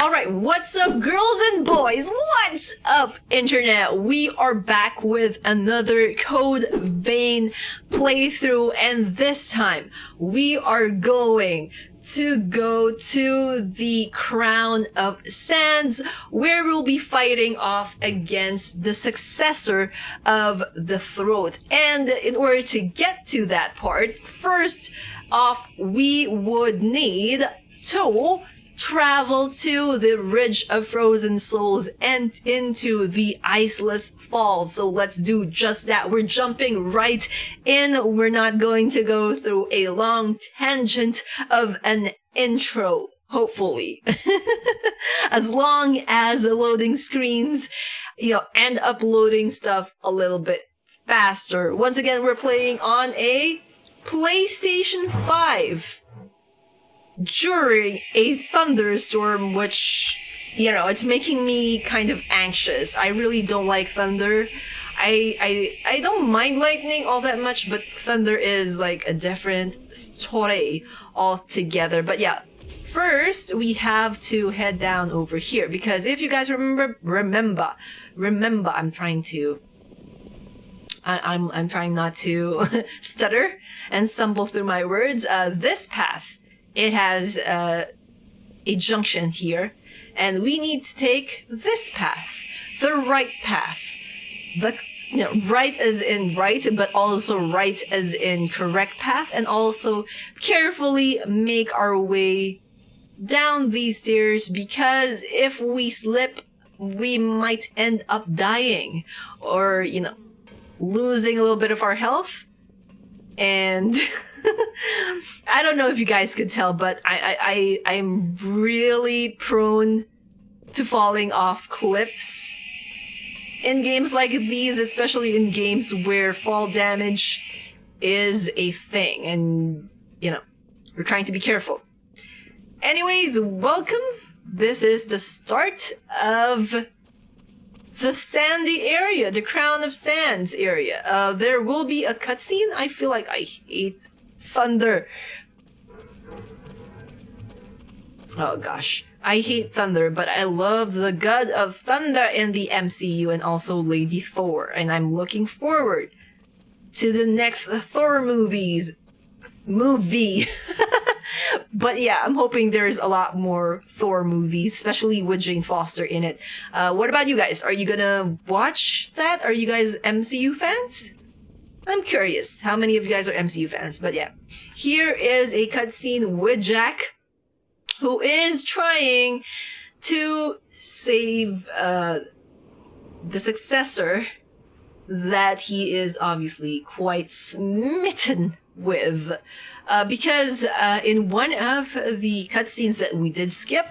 Alright, what's up girls and boys? What's up internet? We are back with another Code Vein playthrough, and this time we are going to go to the Crown of Sands, where we'll be fighting off against the successor of the Throat. And in order to get to that part, first off, we would need to travel to the Ridge of Frozen Souls and into the Iceless Falls. So let's do just that. We're jumping right in. We're not going to go through a long tangent of an intro, hopefully. As long as the loading screens, end up loading stuff a little bit faster. Once again, we're playing on a PlayStation 5. During a thunderstorm, which, it's making me kind of anxious. I really don't like thunder. I don't mind lightning all that much, but thunder is like a different story altogether. But yeah, first we have to head down over here, because if you guys remember, I'm trying not to stutter and stumble through my words. This path, it has a junction here, and we need to take this path, the right path. The right as in right, but also right as in correct path, and also carefully make our way down these stairs, because if we slip, we might end up dying, or, losing a little bit of our health. And I don't know if you guys could tell, but I'm really prone to falling off cliffs in games like these, especially in games where fall damage is a thing, and we're trying to be careful. Anyways, welcome. This is the start of the sandy area, the Crown of Sands area. There will be a cutscene. I feel like I hate thunder. Oh gosh. I hate thunder, but I love the god of thunder in the MCU, and also Lady Thor. And I'm looking forward to the next Thor movie. But yeah, I'm hoping there's a lot more Thor movies, especially with Jane Foster in it. What about you guys? Are you gonna watch that? Are you guys MCU fans? I'm curious how many of you guys are MCU fans. But yeah, here is a cutscene with Jack, who is trying to save the successor that he is obviously quite smitten with. Because in one of the cutscenes that we did skip,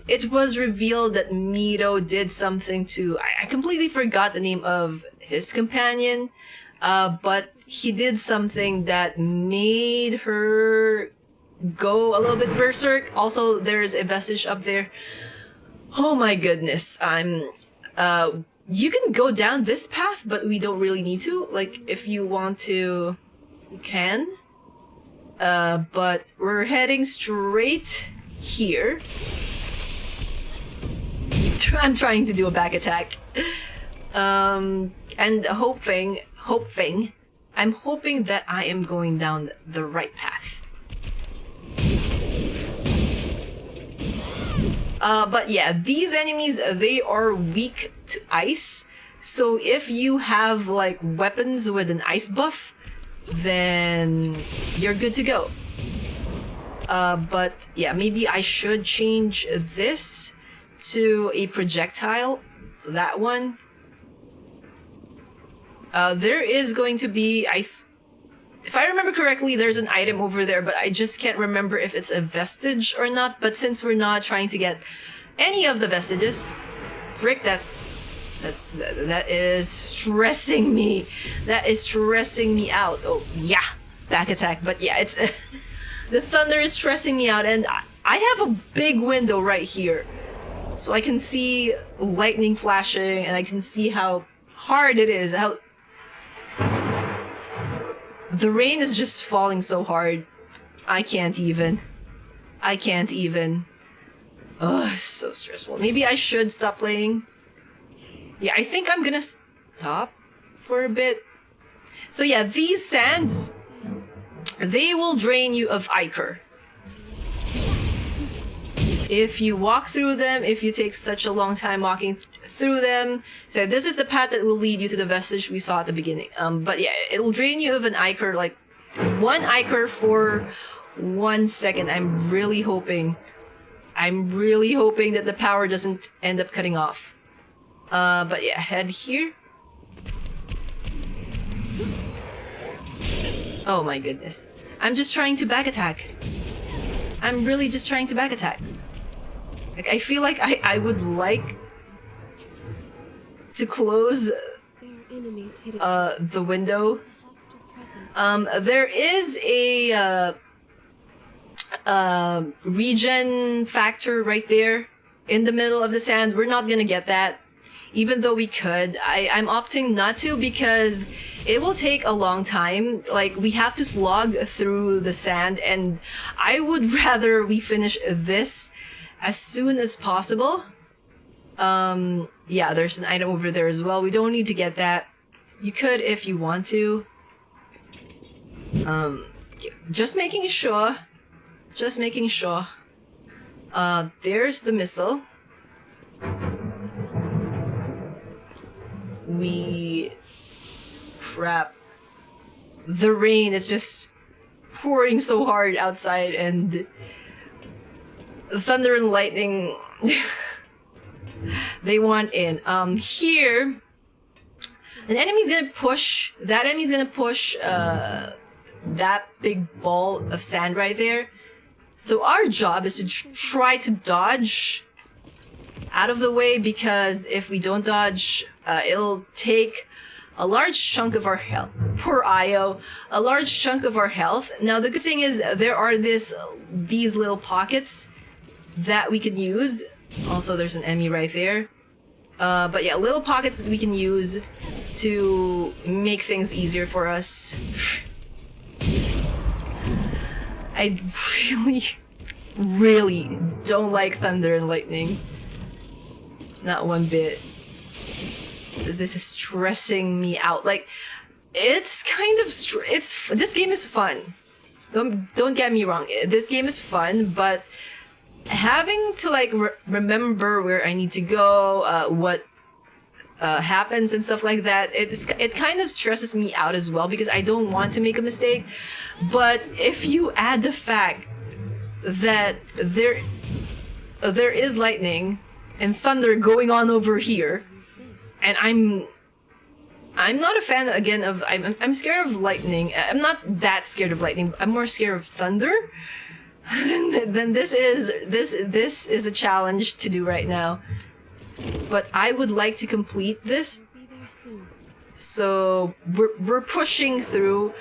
it was revealed that Mito did something to... I completely forgot the name of his companion, but he did something that made her go a little bit berserk. Also, there's a vestige up there. Oh my goodness. You can go down this path, but we don't really need to. Like, if you want to, you can. But we're heading straight here. I'm trying to do a back attack. And I'm hoping that I am going down the right path. But yeah, these enemies, they are weak to ice. So if you have, like, weapons with an ice buff, then you're good to go. But yeah, maybe I should change this to a projectile. That one. There is going to be, if I remember correctly, there's an item over there, but I just can't remember if it's a vestige or not. But since we're not trying to get any of the vestiges, frick, that is stressing me. That is stressing me out. Oh, yeah. Back attack. But yeah, it's... the thunder is stressing me out, and I have a big window right here. So I can see lightning flashing, and I can see how hard it is. How... the rain is just falling so hard. I can't even. Ugh, so stressful. Maybe I should stop playing. Yeah, I think I'm gonna stop for a bit. So yeah, these sands, they will drain you of ichor. If you walk through them, if you take such a long time walking through them, so this is the path that will lead you to the vestige we saw at the beginning. But yeah, it will drain you of an ichor, like 1 ichor for 1 second. I'm really hoping that the power doesn't end up cutting off. But yeah, head here. Oh my goodness. I'm just trying to back attack. I'm really just trying to back attack. Like, I feel like I would like to close the window. There is a regen factor right there in the middle of the sand. We're not gonna get that, even though we could. I'm opting not to because it will take a long time. Like, we have to slog through the sand, and I would rather we finish this as soon as possible. Yeah, there's an item over there as well. We don't need to get that. You could if you want to. Just making sure. Just making sure. There's the missile. Crap. The rain is just pouring so hard outside, and thunder and lightning they want in. Here an enemy's gonna push that big ball of sand right there. So our job is to try to dodge out of the way, because if we don't dodge, it'll take a large chunk of our health. Poor Io. A large chunk of our health. Now the good thing is there are these little pockets that we can use. Also, there's an enemy right there. But yeah, little pockets that we can use to make things easier for us. I really don't like thunder and lightning. Not one bit. This is stressing me out. Like, it's kind of this game is fun. Don't get me wrong. This game is fun, but having to like remember where I need to go, what happens and stuff like that, it kind of stresses me out as well, because I don't want to make a mistake. But if you add the fact that there is lightning and thunder going on over here, and I'm not a fan again of I'm scared of lightning. I'm not that scared of lightning. I'm more scared of thunder. Then this is a challenge to do right now. But I would like to complete this. So we're pushing through.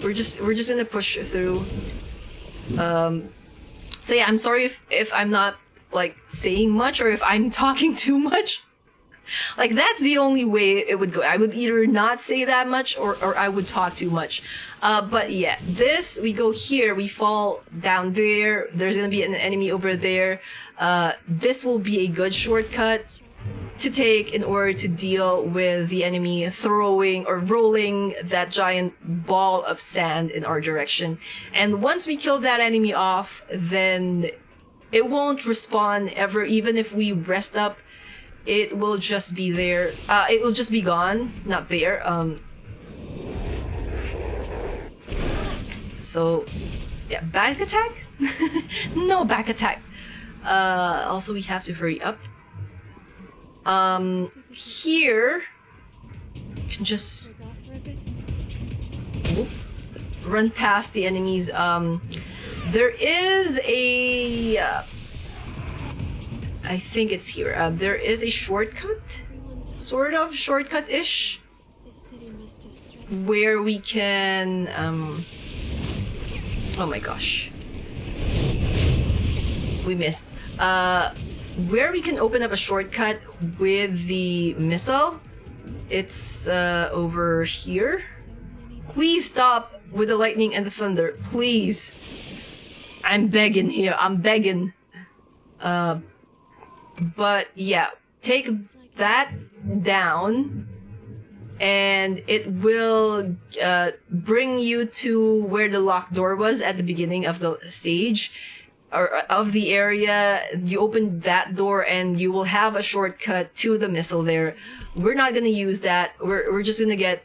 We're just gonna push through. So yeah, I'm sorry if I'm not like saying much, or if I'm talking too much. Like, that's the only way it would go. I would either not say that much, or I would talk too much. But yeah, we go here, we fall down there, there's gonna be an enemy over there. This will be a good shortcut to take in order to deal with the enemy throwing or rolling that giant ball of sand in our direction. And once we kill that enemy off, then it won't respawn ever. Even if we rest up, it will just be there. It will just be gone, not there. So, yeah, back attack? No back attack. Also, we have to hurry up. Here, you can just run past the enemies. There is a... I think it's here. There is a shortcut, sort of shortcut-ish, where we can, oh my gosh. We missed. Where we can open up a shortcut with the missile. It's, over here. Please stop with the lightning and the thunder. Please. I'm begging here. I'm begging. But yeah, take that down, and it will bring you to where the locked door was at the beginning of the stage, or of the area. You open that door and you will have a shortcut to the missile there. We're not gonna use that. We're just gonna get,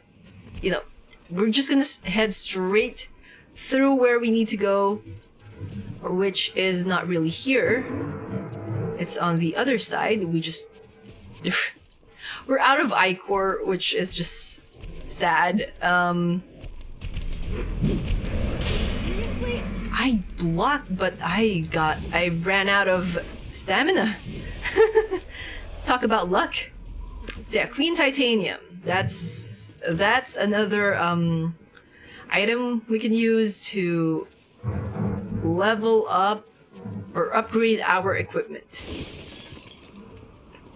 we're just gonna head straight through where we need to go, which is not really here. It's on the other side. We're out of ichor, which is just sad. I blocked, but I ran out of stamina. Talk about luck. So yeah, Queen Titanium. That's another item we can use to level up or upgrade our equipment.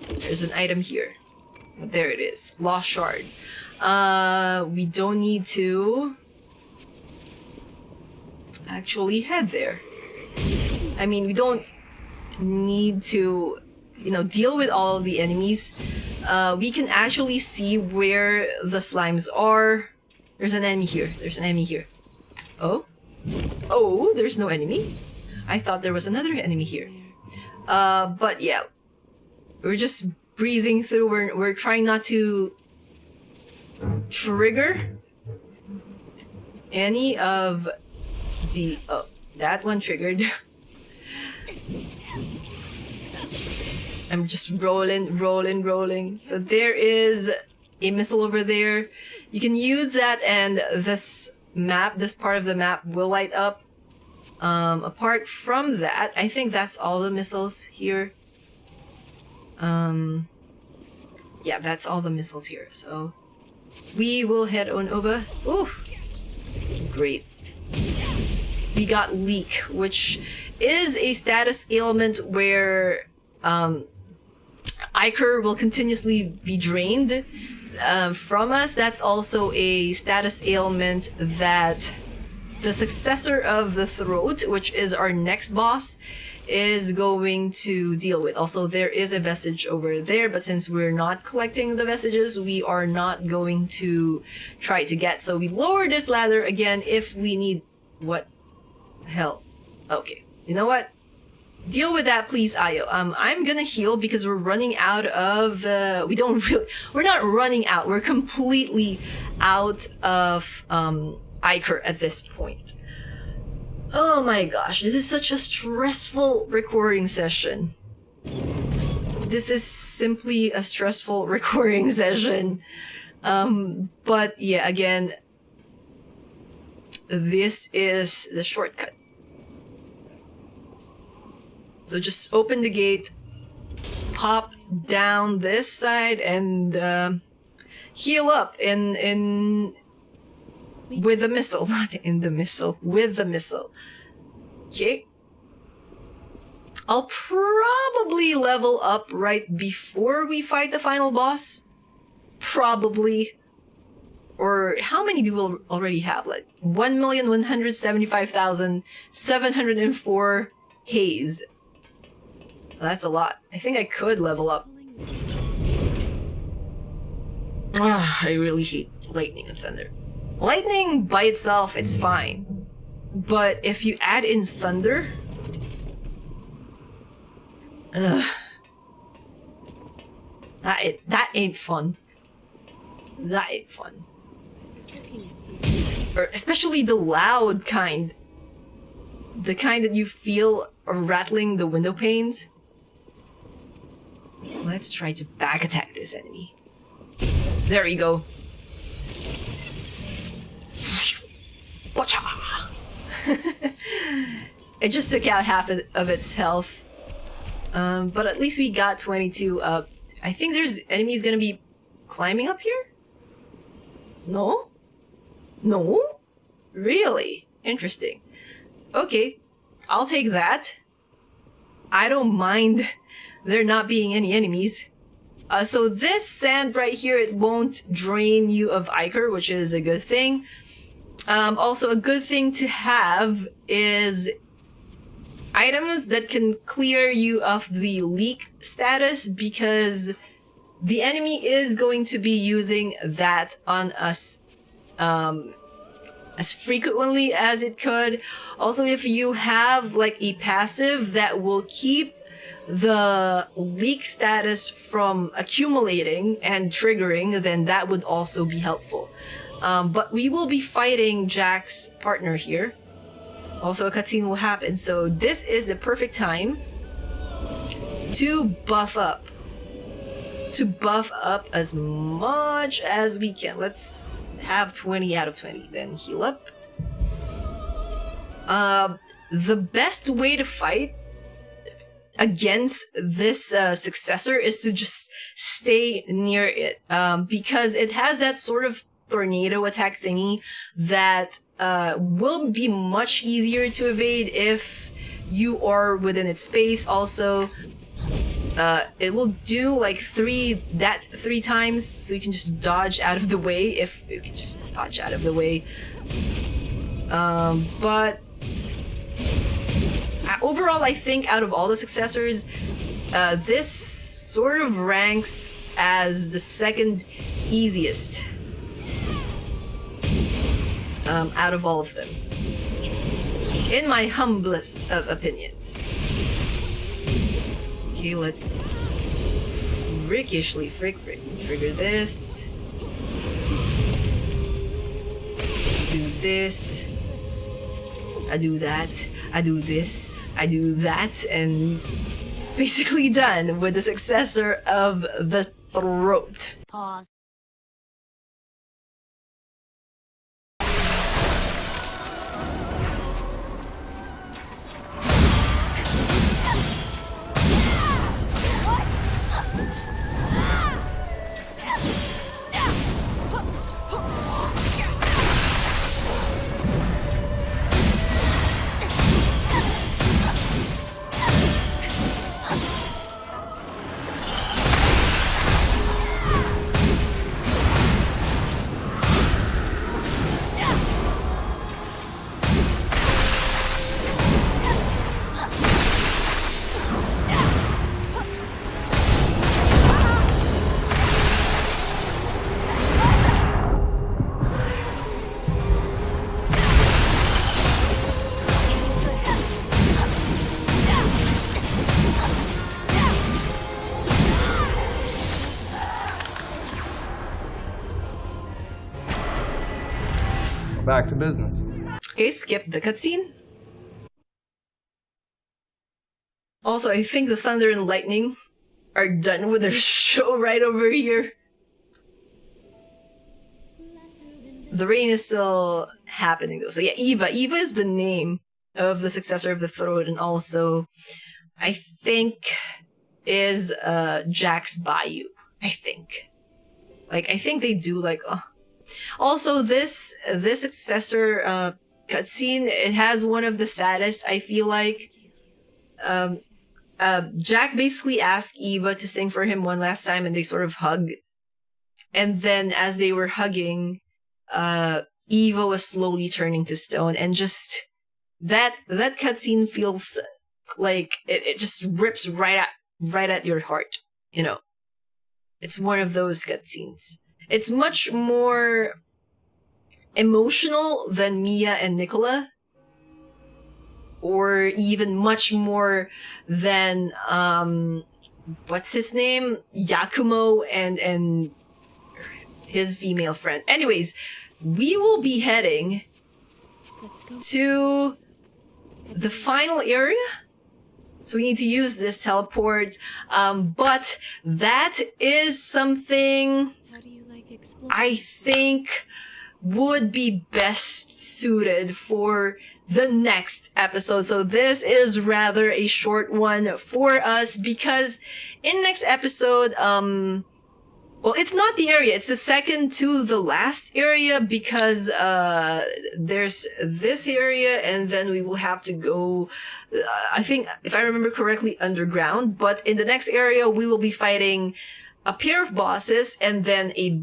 There's an item here. There it is. Lost Shard. We don't need to actually head there. I mean, we don't need to, deal with all of the enemies. We can actually see where the slimes are. There's an enemy here. There's an enemy here. Oh? Oh, there's no enemy? I thought there was another enemy here. But yeah. We're just breezing through. We're trying not to trigger any of the... Oh, that one triggered. I'm just rolling. So there is a missile over there. You can use that, and this part of the map will light up. Apart from that, I think that's all the missiles here. Yeah, that's all the missiles here. So we will head on over. Oof. Great. We got Leak, which is a status ailment where ichor will continuously be drained from us. That's also a status ailment that the Successor of the Throat, which is our next boss, is going to deal with. Also, there is a vestige over there, but since we're not collecting the vestiges, we are not going to try to get. So we lower this ladder again if we need... What the hell? Okay. You know what? Deal with that, please, Ayo. I'm gonna heal because we're running out of... We're not running out. We're completely out of ichor at this point. Oh my gosh, this is such a stressful recording session. This is simply a stressful recording session. But yeah, again, this is the shortcut. So just open the gate, pop down this side, and heal up with the missile. Not in the missile, with the missile. Okay. I'll probably level up right before we fight the final boss. Probably. Or how many do we already have? Like 1,175,704 haze. That's a lot. I think I could level up. I really hate lightning and thunder. Lightning by itself, it's fine. But if you add in thunder... That ain't fun. That ain't fun. Or especially the loud kind. The kind that you feel rattling the window panes. Let's try to back attack this enemy. There we go. It just took out half of its health. But at least we got 22 up. I think there's enemies gonna be climbing up here? No? No? Really? Interesting. Okay, I'll take that. I don't mind there not being any enemies. So this sand right here, it won't drain you of ichor, which is a good thing. Also, a good thing to have is items that can clear you of the leak status, because the enemy is going to be using that on us as frequently as it could. Also, if you have like a passive that will keep the leak status from accumulating and triggering, then that would also be helpful. But we will be fighting Jack's partner here. Also, a cutscene will happen, so this is the perfect time to buff up. To buff up as much as we can. Let's have 20 out of 20, then heal up. The best way to fight against this successor is to just stay near it, because it has that sort of tornado attack thingy that will be much easier to evade if you are within its space. Also, it will do like three times, so you can just dodge out of the way if you can just dodge out of the way. But overall, I think out of all the successors, this sort of ranks as the second easiest out of all of them, in my humblest of opinions. Okay, let's freakishly trigger this. Do this. I do that. I do this. I do that, and basically done with the successor of the throat. Pause. Back to business. Okay, skip the cutscene. Also, I think the Thunder and Lightning are done with their show right over here. The rain is still happening though. So yeah, Eva. Eva is the name of the successor of the throne, and also, I think, is Jack's Bayou. I think. Like, I think they do like... Also, this successor cutscene, it has one of the saddest, I feel like. Jack basically asked Eva to sing for him one last time, and they sort of hug. And then as they were hugging, Eva was slowly turning to stone, and just that cutscene feels like it just rips right at your heart, you know. It's one of those cutscenes. It's much more emotional than Mia and Nicola, or even much more than what's his name, Yakumo and his female friend. Anyways, we will be heading to the final area. So we need to use this teleport, but that is something I think would be best suited for the next episode. So this is rather a short one for us, because in next episode, well, it's not the area, it's the second to the last area, because there's this area, and then we will have to go, I think, if I remember correctly, underground. But in the next area, we will be fighting a pair of bosses, and then a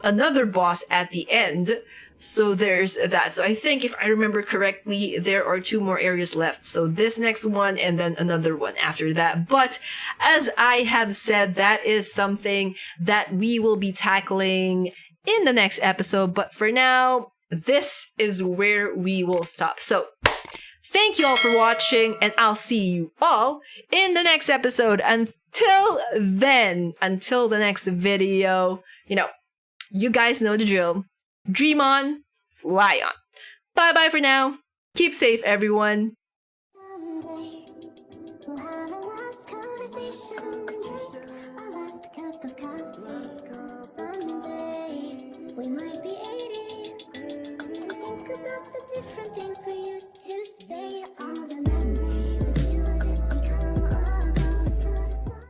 another boss at the end. So there's that. So I think if I remember correctly, there are 2 more areas left. So this next one and then another one after that. But as I have said, that is something that we will be tackling in the next episode. But for now, this is where we will stop. So thank you all for watching, and I'll see you all in the next episode. Until then, until the next video, you guys know the drill. Dream on, fly on. Bye bye for now. Keep safe, everyone.